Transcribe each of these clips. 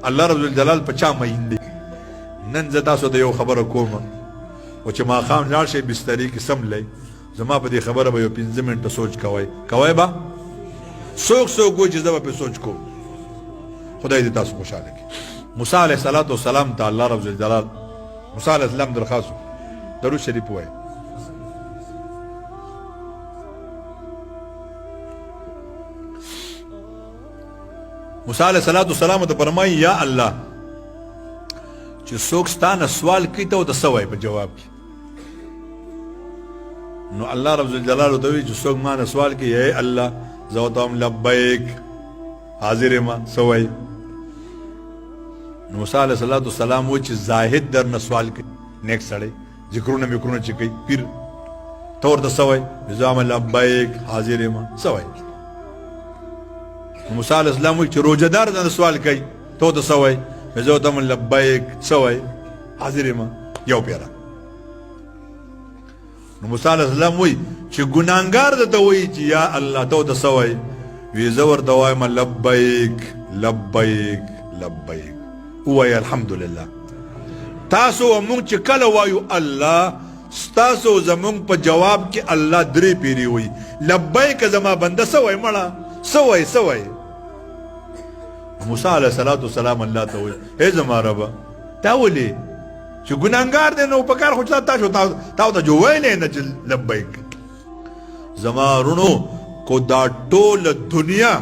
الله رب الجلال په چا مین دی. نن زه تاسو ته یو خبره کوم او چې ماښام لاړ شئ بسترې کې سملی زما په دې خبره به یو 15 منټه سوچ کوئ به څوک وایي چې زه به پرې سوچ کوم. خدای دې تاسو خوشحاله کړي. موسی علیه السلام ته الله رب الجلال موسی علیه السلام درخواست درود شریف ووایه. موسی علیه السلام ته فرمایي یا الله چې څوک ستا نه سوال کوي ته ورته څه وایي په جواب کې. نو الله رب الجلال ورته وایي چې څوک ما نه سوال کوي ای الله زه ورته وایم لبیک حاضر یم څه وایي. نو موسی علیه السلام وایي چې زاهد در نه سوال کوي نیک سړی ذکرونه میکرونه چې کوي پیر ته ورته څه وایي زه وایم لبیک حاضر یم څه وایي. موسی علیه السلام وایي چې روژهدار نه سوال کوي ته ورته څه وایي زه ورته وایم لبیک څه وایي حاضر یم یو پیره. نو موسی علیه السلام وایي چې ګناهګار درته وایي چې یا الله ته ورته څه وایي وایي زه ورته وایم لبیک لبیک لبیک ووایي الحمدلله. تاسو ومونږ چې کله وایو الله ستاسو زمونږ په جواب کې الله درې پیرې وایي لبیک زما بنده څه وایي مړه څه وایي. موسی علیه السلام الله ته وایي ای زما ربه تا ولې چې ګناهګار دی نو په کار خو تا ته جو ویلی نه چې لبیک. زما رونو کو دا ټوله دنیا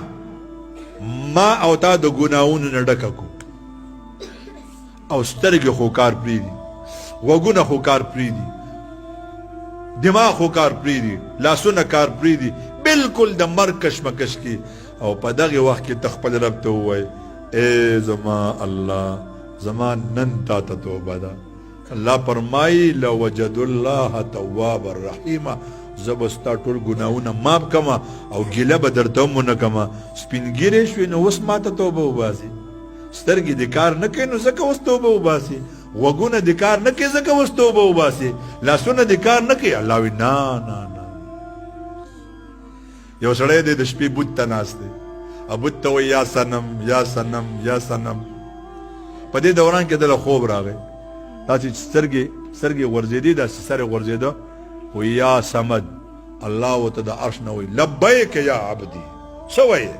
ما او تا د ګناهونو نه ډکه کو او سترګې خو کار پرېږدي غوږونه خو کار پرېږدي دماغ خو کار پرېږدي لاسونه کار پرېږدي بلکل د مرګ کشمکش کې او په دغه وخت کې ته خپل رب ته ووایې ای زما الله زما نن تا ته توبه ده. الله فرمایي لوجدوا الله توابا رحیما زه به ستا ټول ګناهونه معاف کړمه او ګیله به درته هم ونه کړمه. سپین ږیرې شوې نو اوس ما ته توبه وباسي. سترګې دې کار نه کوي نو ځکه اوس توبه وباسي. غوږونه دې کار نه کوي ځکه اوس توبه وباسي. لاسونه دې کار نه کوي. الله وایي نه. یو سړی دی د شپې بوت ته ناست دی او بوت ته وایي یا صنم یا صنم یا صنم. په دې دوران کې دله خوب راغی داسې سترګې غورځېدې داسې سر یې غورځېده وایي یا صمد. الله ورته د عرش نه وایي لبیک یا عبدي څه وایې.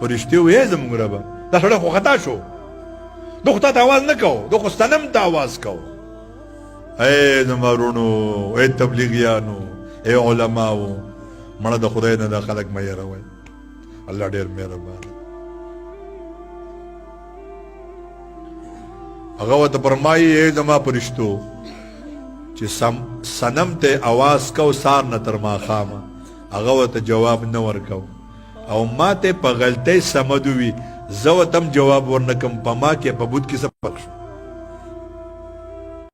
فرشتې وایي زموږ ربه دا سړی خو خطا شو ده خو تا ته اواز نه کو ده خو صنم ته اواز کو. ای زما وروڼو ای تبلیغیانو ای علماو مړه د خدای نه دا خلک مه یېروئ. الله ډېر مهربان. هغه ورته فرمایي ای زما فرشتو چې صنم ته اواز کو سار نه تر ماښامه هغه ورته جواب نه ورکو او ما ته په غلطۍ سمد وي زه ورته هم جواب ورنکم په ما کې په بوت کې څه فرق شو.